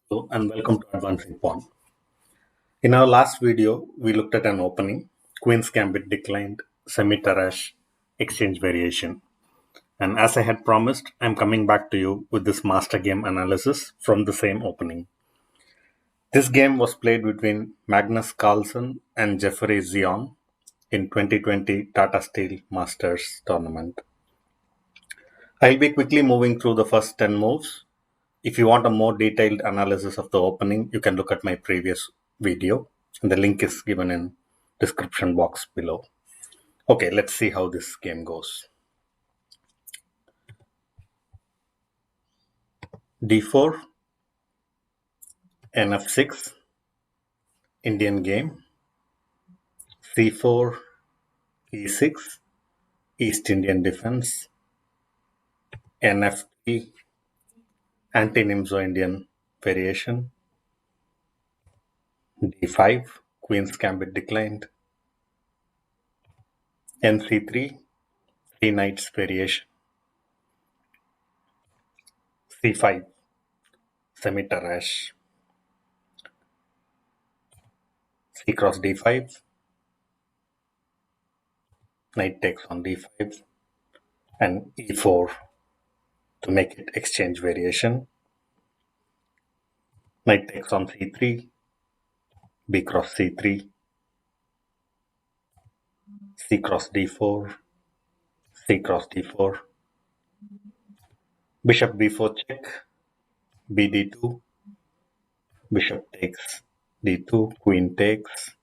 Hello and welcome to Advancing Pawn. In our last video, we looked at an opening, Queen's Gambit declined, semi-Tarrasch, exchange variation. And as I had promised, I'm coming back to you with this master game analysis from the same opening. This game was played between Magnus Carlsen and Jeffrey Zion in 2020 Tata Steel Masters tournament. I'll be quickly moving through the first 10 moves. If you want a more detailed analysis of the opening, you can look at my previous video, and the link is given in description box below. Okay, let's see how this game goes. D4, NF6, Indian game. C4, E6, East Indian defense. NF3, anti-Nimzo Indian variation. D5, Queen's Gambit declined. NC3, three knights variation. C5, semi-Tarrasch. C cross D5, knight takes on D5, and E4 to make it exchange variation. Knight takes on C3, B cross C3, C cross D4, C cross D4, Bishop B4 check, BD2, Bishop takes D2, Queen takes,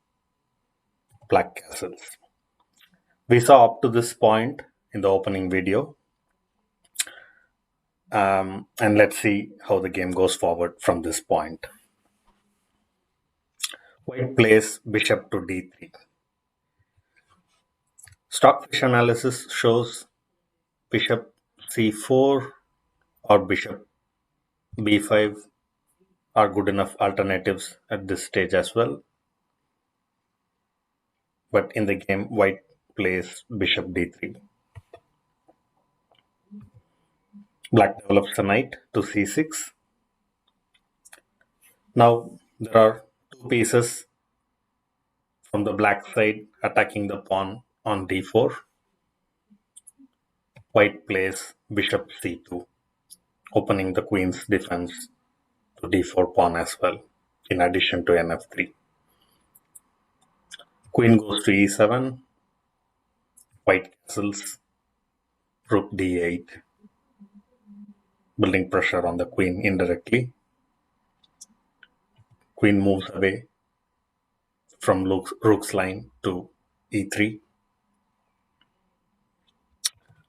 Black castles. We saw up to this point in the opening video, and let's see how the game goes forward from this point. White plays Bishop to D3. Stockfish analysis shows Bishop C4 or Bishop B5 are good enough alternatives at this stage as well. But in the game, White plays Bishop D3. Black develops a knight to C6. Now there are two pieces from the black side attacking the pawn on D4. White plays Bishop C2, opening the queen's defense to D4 pawn as well, in addition to NF3. Queen goes to E7, White castles, Rook D8, building pressure on the queen indirectly. Queen moves away from Rook's line to E3.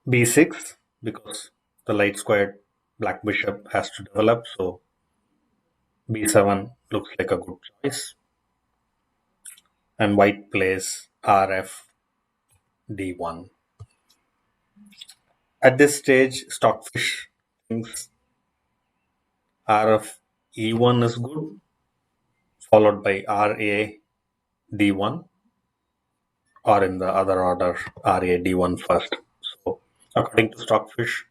B6, because the light squared black bishop has to develop, so B7 looks like a good choice. And White plays RF D1. At this stage, Stockfish thinks RF E1 is good, followed by RA D1, or in the other order, RA D1 first. So, according to Stockfish,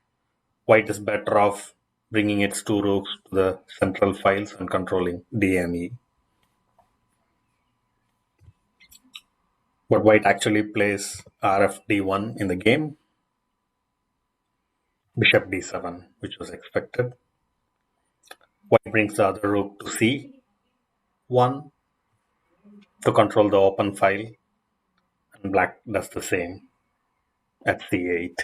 White is better off bringing its two rooks to the central files and controlling D and E. But White actually plays RF D1 in the game. Bishop D7, which was expected. White brings the other rook to C1 to control the open file, and Black does the same at C8.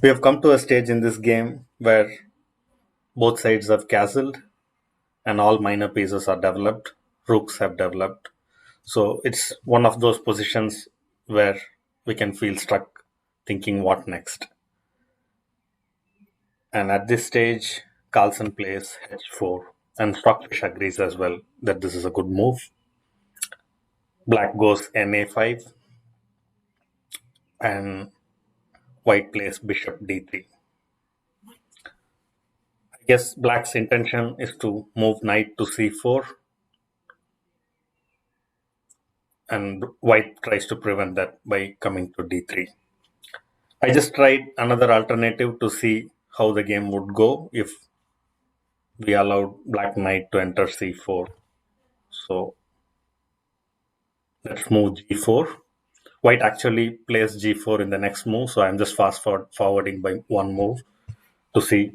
We have come to a stage in this game where both sides have castled and all minor pieces are developed. Rooks have developed. So it's one of those positions where we can feel stuck thinking what next. And at this stage, Carlsen plays H4, and Stockfish agrees as well that this is a good move. Black goes NA5, and White plays Bishop D3. I guess Black's intention is to move Knight to C4, and White tries to prevent that by coming to D3. I just tried another alternative to see how the game would go if we allowed black knight to enter c4. So let's move g4. White actually plays g4 in the next move, so I'm just forwarding by one move to see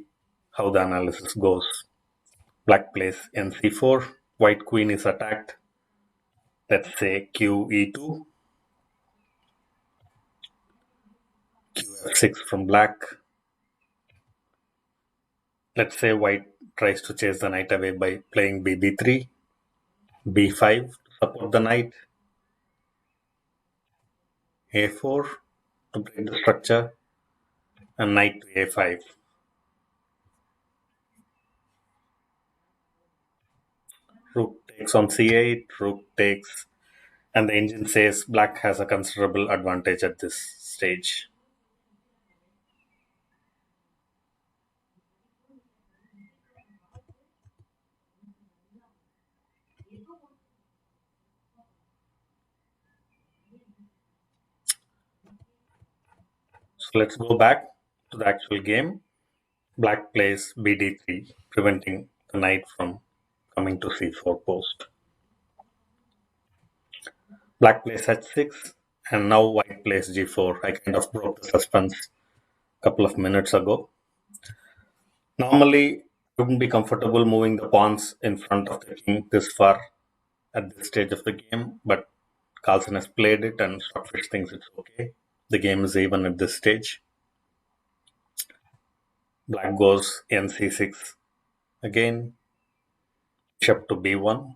how the analysis goes. Black plays nc4, white queen is attacked. Let's say qe2, qf6 from black. Let's say white tries to chase the knight away by playing bb3, b5 to support the knight, a4 to break the structure, and knight to a5. Rook takes on c8, rook takes, and the engine says black has a considerable advantage at this stage. So let's go back to the actual game. Black plays bd3, preventing the knight from coming to c4 post. Black plays h6, and now white plays g4. I kind of broke the suspense a couple of minutes ago. Normally, I wouldn't be comfortable moving the pawns in front of the king this far at this stage of the game, but Carlsen has played it and Stockfish thinks it's okay. The game is even at this stage. Black goes nc6 again, bishop to b1.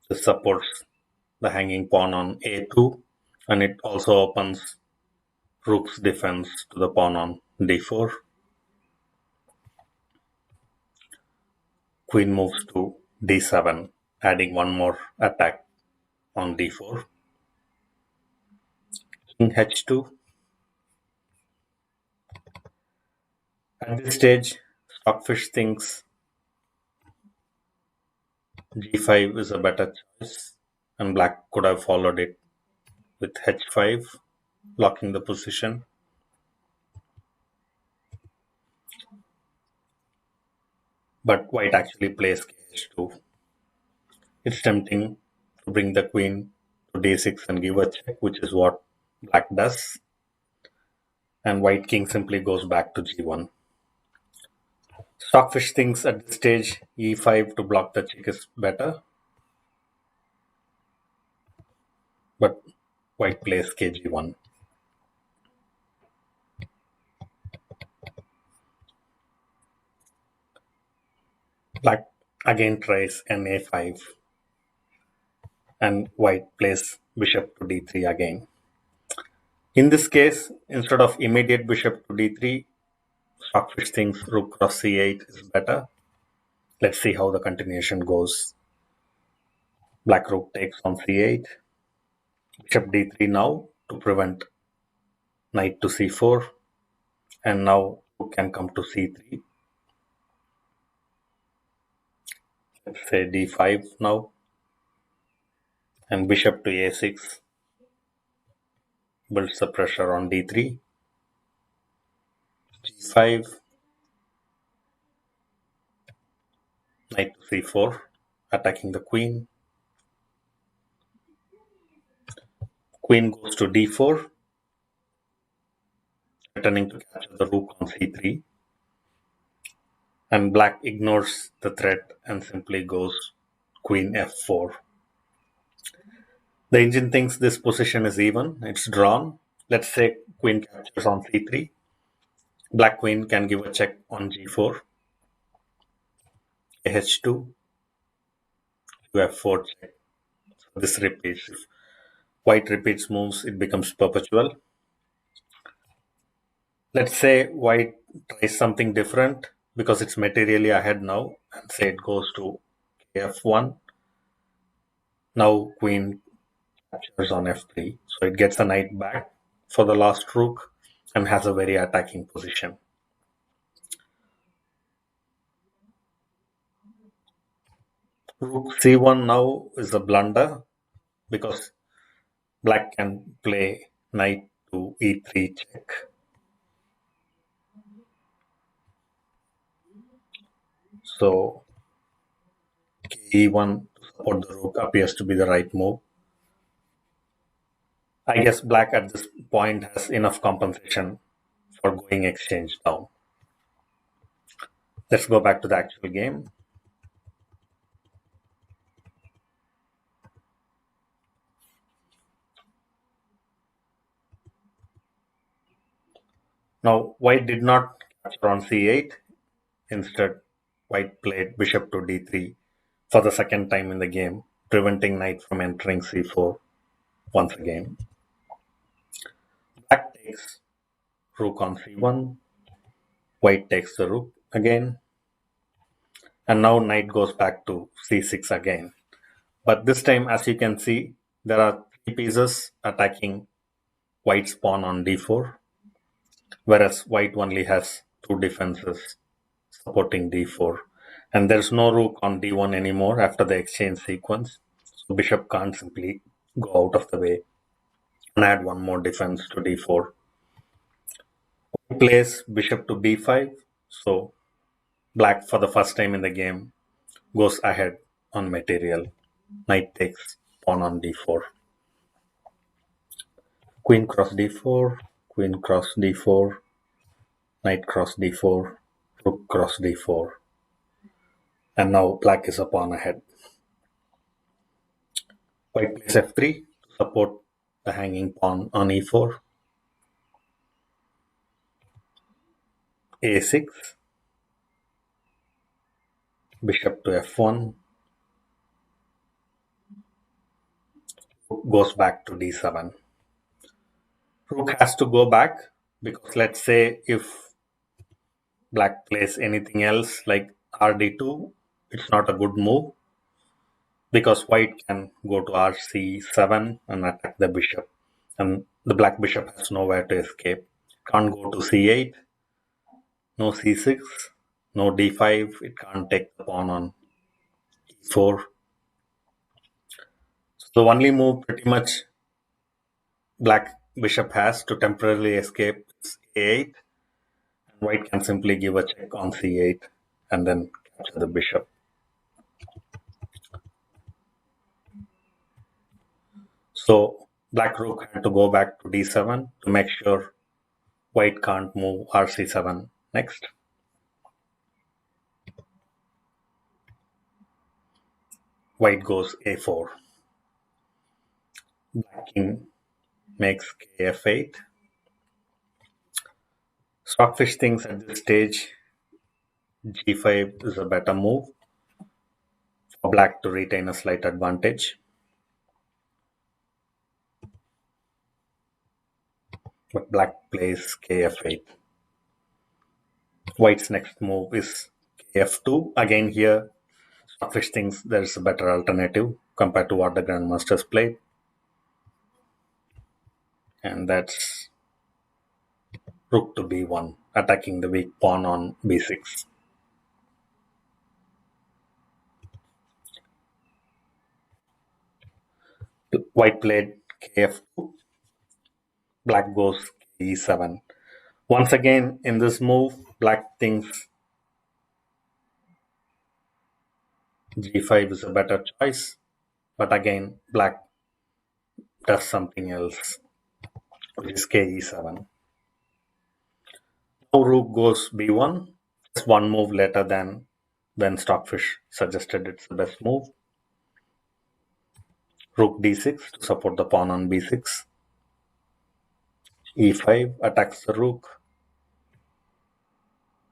This supports the hanging pawn on a2, and it also opens rook's defense to the pawn on d4. Queen moves to d7, adding one more attack on d4. King h2. At this stage, Stockfish thinks g5 is a better choice, and black could have followed it with h5, locking the position. But white actually plays kh2. It's tempting to bring the queen to d6 and give a check, which is what black does. And white king simply goes back to g1. Stockfish thinks at this stage e5 to block the check is better, but white plays kg1. Black again tries an a5, and white plays bishop to d3 again. In this case, instead of immediate bishop to d3, Stockfish thinks rook cross c8 is better. Let's see how the continuation goes. Black rook takes on c8, bishop d3 now to prevent knight to c4, and now rook can come to c3. Let's say d5 now, and bishop to a6 builds the pressure on d3. g5, knight to c4, attacking the queen. Queen goes to d4, returning to capture the rook on c3. And black ignores the threat and simply goes queen f4. The engine thinks this position is even, it's drawn. Let's say queen captures on c3. Black queen can give a check on g4, h2, f4 check. So this repeats. If white repeats moves, it becomes perpetual. Let's say white tries something different because it's materially ahead now, and say it goes to f1. Now queen captures on f3, so it gets a knight back for the last rook and has a very attacking position. Rook c1 now is a blunder because black can play knight to e3 check. So e1 to support the rook appears to be the right move. I guess black at this point has enough compensation for going exchange down. Let's go back to the actual game. Now, white did not capture on c8. Instead, white played bishop to d3 for the second time in the game, preventing knight from entering c4 once again. Black takes rook on c1, white takes the rook again, and now knight goes back to c6 again. But this time, as you can see, there are three pieces attacking white's pawn on d4, whereas white only has two defenses supporting d4. And there's no rook on d1 anymore after the exchange sequence. So bishop can't simply go out of the way and add one more defense to d4. White plays bishop to b5. So black, for the first time in the game, goes ahead on material. Knight takes pawn on d4. Queen cross d4, queen cross d4, knight cross d4, rook cross d4. And now black is a pawn ahead. White plays f3 to support the hanging pawn on e4. a6, bishop to f1, goes back to d7. Rook has to go back because let's say if black plays anything else like rd2, it's not a good move because white can go to rc7 and attack the bishop. And the black bishop has nowhere to escape. Can't go to c8, no c6, no d5, it can't take the pawn on e4. So the only move pretty much black bishop has to temporarily escape is a8, and white can simply give a check on c8 and then capture the bishop. So black rook had to go back to d7 to make sure white can't move rc7 next. White goes a4. Black king makes kf8. Stockfish thinks at this stage g5 is a better move for black to retain a slight advantage. But black plays kf8. White's next move is kf2. Again here, Stockfish thinks there is a better alternative compared to what the Grandmasters played. And that's rook to b1, attacking the weak pawn on b6. White played kf2. Black goes e7. Once again, in this move, black thinks g5 is a better choice. But again, black does something else, which is ke7. Now rook goes b1. It's one move later than when Stockfish suggested it's the best move. Rook d6 to support the pawn on b6. e5 attacks the rook.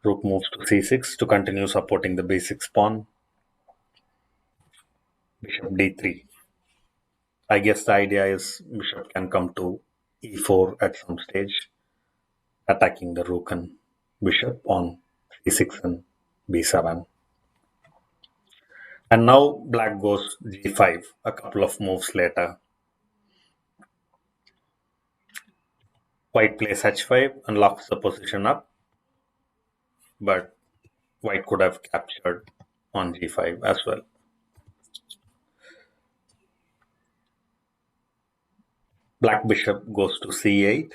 Rook moves to c6 to continue supporting the b6 pawn. Bishop d3. I guess the idea is bishop can come to e4 at some stage, attacking the rook and bishop on c6 and b7. And now black goes g5 a couple of moves later. White plays h5 and locks the position up, but white could have captured on g5 as well. Black bishop goes to c8.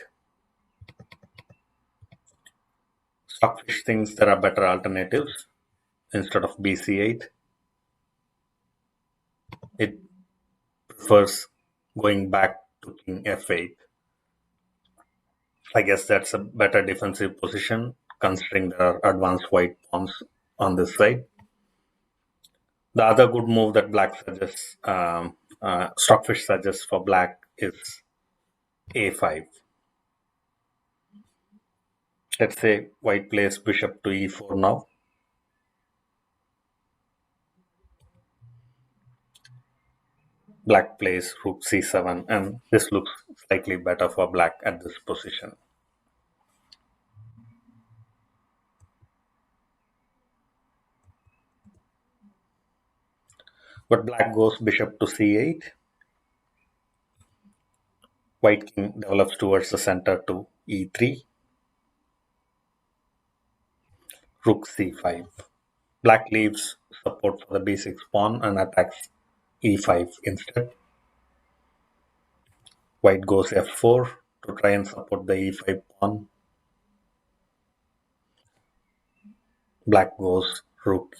Stockfish thinks there are better alternatives. instead of bc8. It prefers going back to king f8. I guess that's a better defensive position considering there are advanced white pawns on this side. The other good move that black suggests, Stockfish suggests for black is a5. Let's say white plays bishop to e4 now. Black plays rook c7, and this looks slightly better for black at this position. But black goes bishop to c8. White king develops towards the center to e3. Rook c5. Black leaves support for the b6 pawn and attacks e5 instead. White goes f4 to try and support the e5 pawn. Black goes rook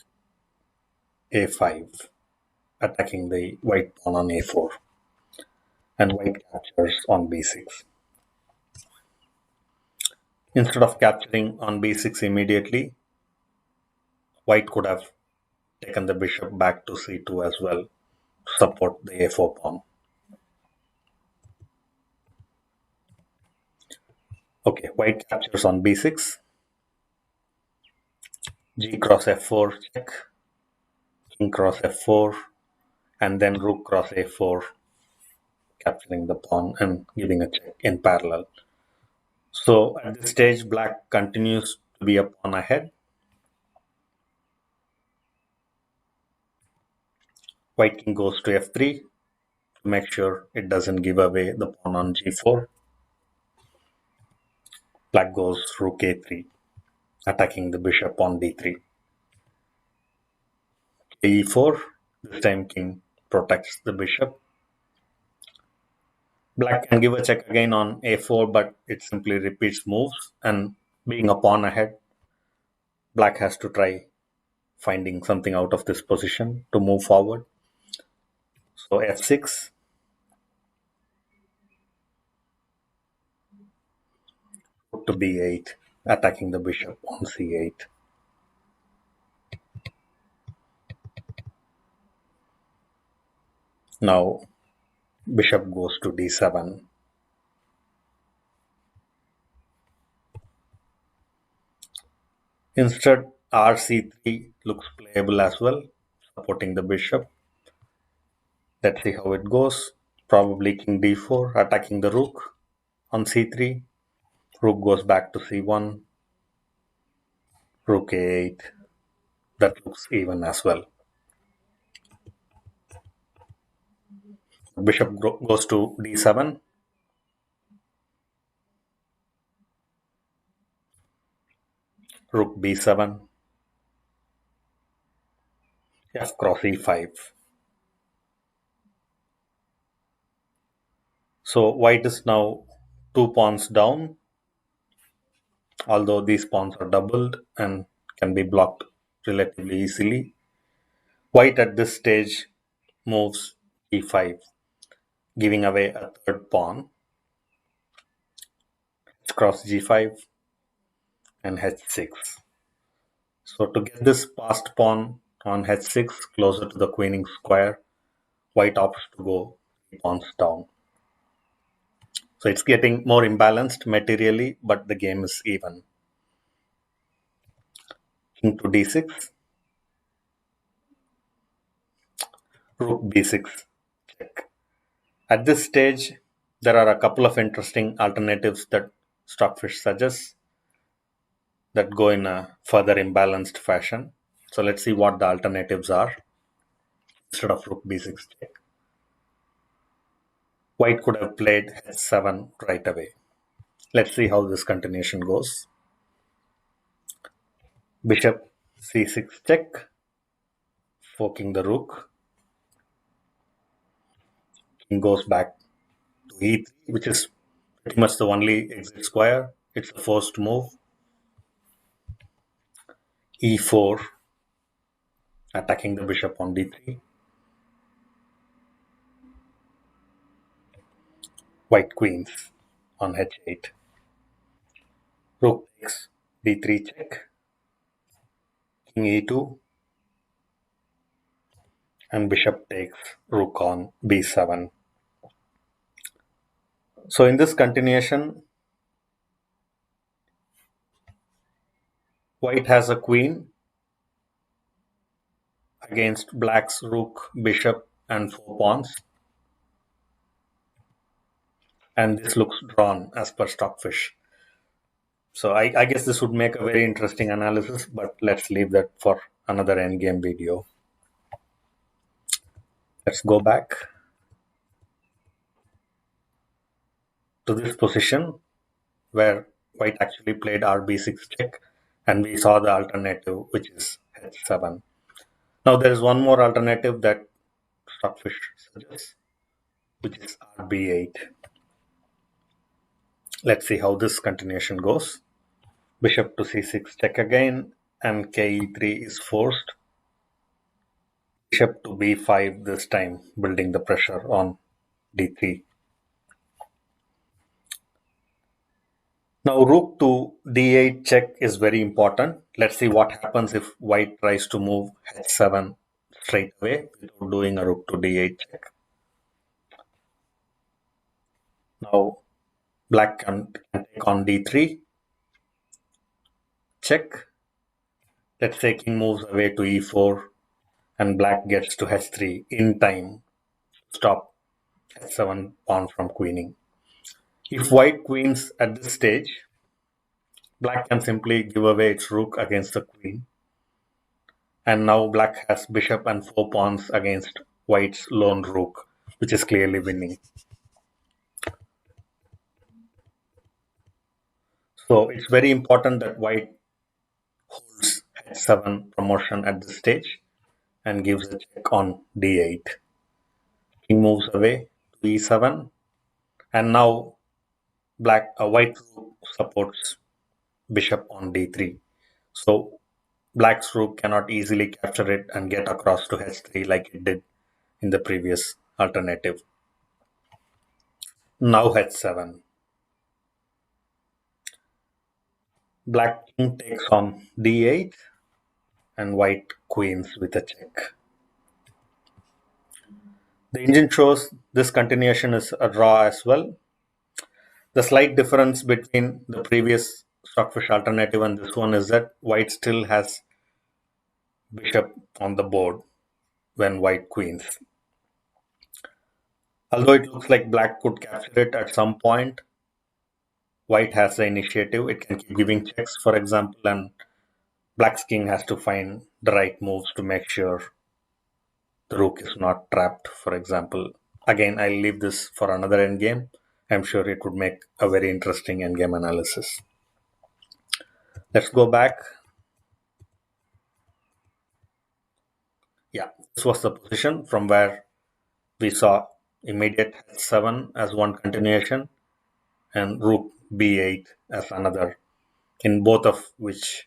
a5, attacking the white pawn on a4. And white captures on b6. Instead of capturing on b6 immediately, white could have taken the bishop back to c2 as well to support the a4 pawn. Okay, white captures on b6. G cross f4 check, king cross f4, and then rook cross a4, capturing the pawn and giving a check in parallel. So at this stage, black continues to be a pawn ahead. White king goes to f3 to make sure it doesn't give away the pawn on g4. Black goes rook a3, attacking the bishop on d3. e4, this time king protects the bishop. Black can give a check again on a4, but it simply repeats moves, and being a pawn ahead, black has to try finding something out of this position to move forward. So f6, rook to b8, attacking the bishop on c8. Now bishop goes to d7. Instead, rc3 looks playable as well, supporting the bishop. Let's see how it goes. Probably king d4, attacking the rook on c3. Rook goes back to c1. Rook a8. That looks even as well. Bishop goes to d7. Rook b7. F cross e5. So white is now 2 pawns down, although these pawns are doubled and can be blocked relatively easily. White at this stage moves e5, giving away a third pawn. Cross g5 and h6. So to get this passed pawn on h6 closer to the queening square, white opts to go 3 pawns down. So it's getting more imbalanced materially, but the game is even. King to d6, rook b6, check. At this stage, there are a couple of interesting alternatives that Stockfish suggests that go in a further imbalanced fashion. So let's see what the alternatives are. Instead of rook b6 check, white could have played h7 right away. Let's see how this continuation goes. Bishop c6 check, forking the rook. King goes back to e3, which is pretty much the only exit square. It's a forced move. e4, attacking the bishop on d3. White queens on h8. Rook takes d3 check, king e2, and bishop takes rook on b7. So in this continuation, white has a queen against black's rook, bishop, and four pawns, and this looks drawn as per Stockfish. So I guess this would make a very interesting analysis, but let's leave that for another endgame video. Let's go back to this position where white actually played RB6 check, and we saw the alternative, which is H7. Now there is one more alternative that Stockfish suggests, which is RB8. Let's see how this continuation goes. Bishop to C6 check again, and KE3 is forced. Bishop to B5 this time, building the pressure on D3. Now rook to D8 check is very important. Let's see what happens if white tries to move H7 straight away without doing a rook to D8 check. Now black can take on D3, check. Let's say king moves away to E4 and black gets to H3 in time to stop H7 pawn from queening. If white queens at this stage, black can simply give away its rook against the queen. And now black has bishop and four pawns against white's lone rook, which is clearly winning. So it's very important that white holds h7 promotion at this stage and gives a check on d8. King moves away to e7, and now white rook supports bishop on d3. So black's rook cannot easily capture it and get across to h3 like it did in the previous alternative. Now h7. Black king takes on d8 and white queens with a check. The engine shows this continuation is a draw as well. The slight difference between the previous Stockfish alternative and this one is that white still has bishop on the board when white queens. Although it looks like black could capture it at some point, white has the initiative. It can keep giving checks, for example, and black's king has to find the right moves to make sure the rook is not trapped, for example. Again, I'll leave this for another endgame. I'm sure it would make a very interesting endgame analysis. Let's go back. Yeah, this was the position from where we saw immediate h7 as one continuation and rook b8 as another, in both of which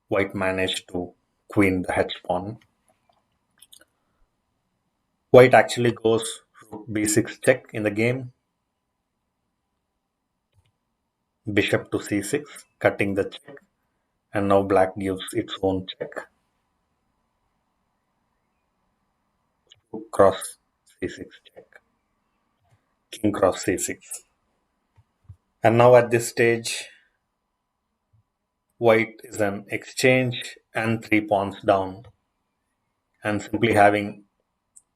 white managed to queen the h pawn. White actually goes rook b6 check in the game, bishop to c6, cutting the check, and now black gives its own check. Rook cross c6 check, king cross c6. And now at this stage, white is an exchange and three pawns down, and simply having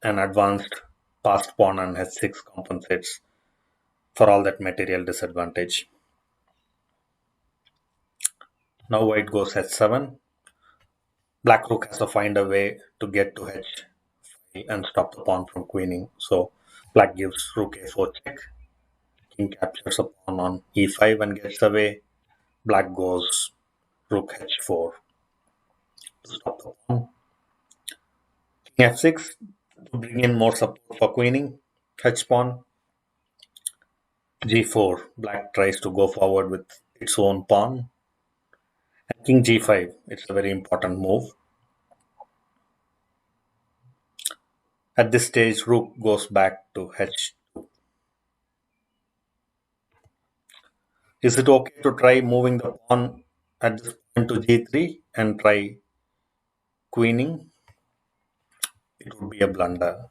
an advanced passed pawn on h6 compensates for all that material disadvantage. Now white goes h7. Black rook has to find a way to get to h5 and stop the pawn from queening. So black gives rook a4 check. King captures a pawn on e5 and gets away. Black goes rook h4 to stop the pawn. King f6 to bring in more support for queening. H pawn. g4. Black tries to go forward with its own pawn. And king g5. It's a very important move. At this stage, rook goes back to h2. Is it okay to try moving the pawn at this point to g3 and try queening? It would be a blunder.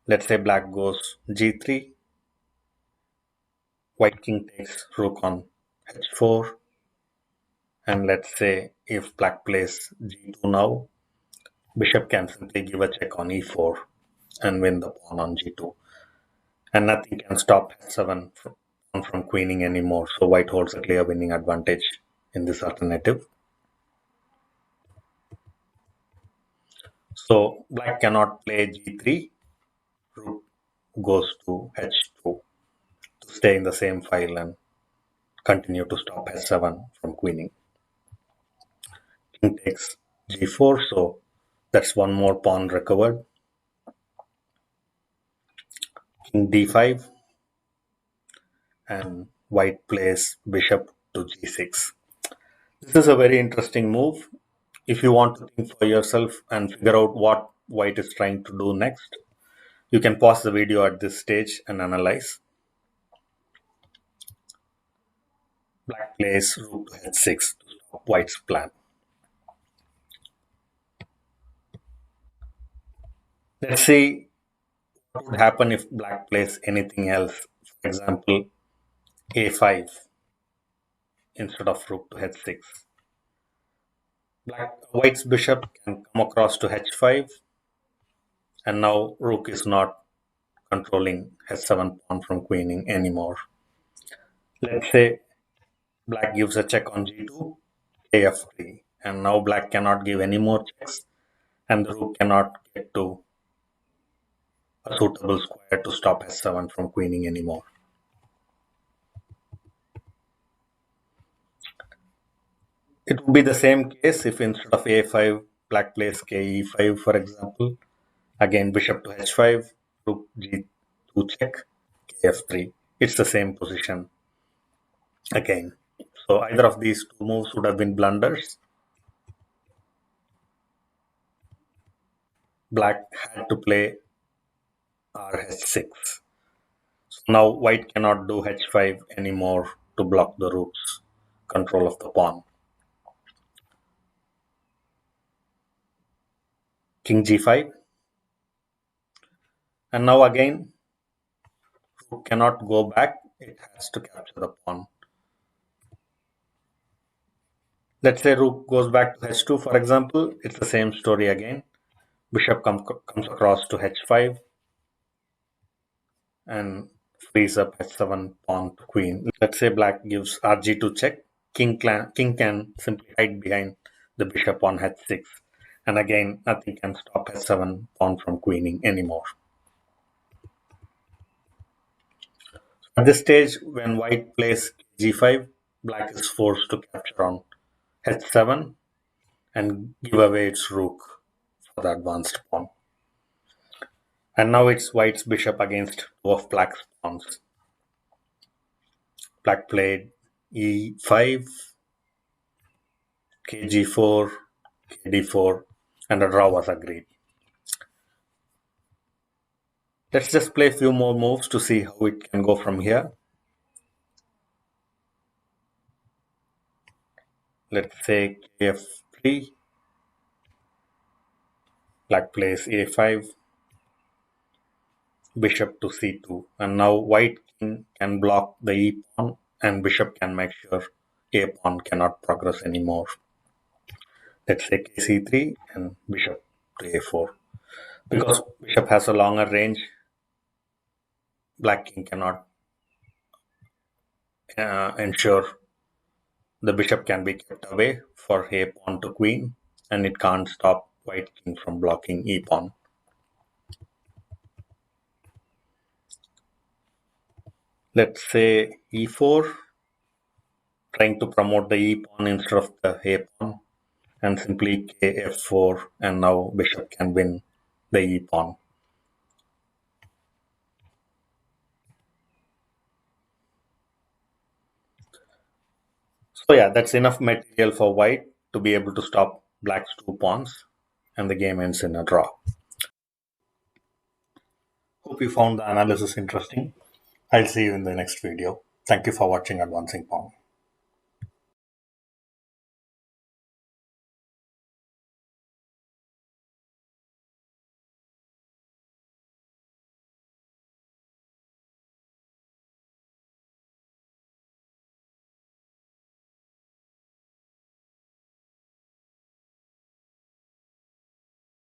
Let's say black goes g3, white king takes rook on h4, and let's say if black plays g2 now, bishop can simply give a check on e4 and win the pawn on g2, and nothing can stop h7 from queening anymore. So white holds a clear winning advantage in this alternative. So black cannot play g3, rook goes to h2 to stay in the same file and continue to stop h7 from queening. King takes g4, so that's one more pawn recovered. King d5, and white plays bishop to g6. This is a very interesting move. If you want to think for yourself and figure out what white is trying to do next, you can pause the video at this stage and analyze. Black plays rook to h6 to stop white's plan. Let's see what would happen if black plays anything else. For example, a5 instead of rook to h6. White's bishop can come across to h5, and now rook is not controlling h7 pawn from queening anymore. Let's say black gives a check on g2, af3, and now black cannot give any more checks, and the rook cannot get to a suitable square to stop h7 from queening anymore. It would be the same case if instead of a5, black plays ke5, for example. Again, bishop to h5, rook g2 check, kf3. It's the same position again. So either of these two moves would have been blunders. Black had to play rh6. So now white cannot do h5 anymore to block the rook's control of the pawn. King g5. And now again, rook cannot go back. It has to capture the pawn. Let's say rook goes back to h2, for example. It's the same story again. Bishop comes across to h5 and frees up h7 pawn to queen. Let's say black gives rg2 check. King can simply hide behind the bishop on h6. And again, nothing can stop h7 pawn from queening anymore. At this stage, when white plays g5, black is forced to capture on h7 and give away its rook for the advanced pawn. And now it's white's bishop against two of black's pawns. Black played e5, kg4, kd4, and a draw was agreed. Let's just play a few more moves to see how it can go from here. Let's say kf3, black plays a5, bishop to c2, and now white king can block the e pawn and bishop can make sure a pawn cannot progress anymore. Let's say kc3 and bishop to a4. Because bishop has a longer range, black king cannot ensure the bishop can be kept away for a pawn to queen, and it can't stop white king from blocking e pawn. Let's say e4, trying to promote the e pawn instead of the a pawn, and simply kf4, and now bishop can win the e pawn. So yeah, that's enough material for white to be able to stop black's two pawns, and the game ends in a draw. Hope you found the analysis interesting. I'll see you in the next video. Thank you for watching Advancing Pawn.